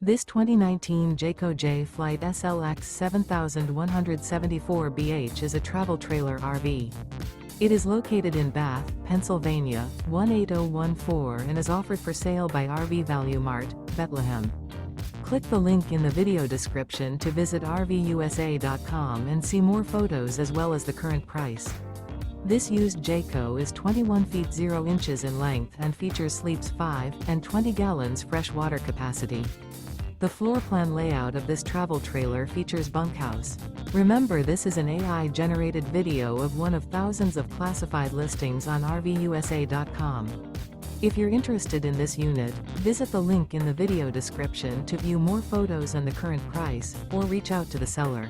This 2019 Jayco Jay Flight SLX 7174 BH is a travel trailer RV. It is located in Bath, Pennsylvania, 18014 and is offered for sale by RV Value Mart, Behtlehem. Click the link in the video description to visit RVUSA.com and see more photos as well as the current price. This used Jayco is 21 feet 0 inches in length and features sleeps 5 and 20 gallons fresh water capacity. The floor plan layout of this travel trailer features bunkhouse. Remember, this is an AI-generated video of one of thousands of classified listings on RVUSA.com. If you're interested in this unit, visit the link in the video description to view more photos and the current price, or reach out to the seller.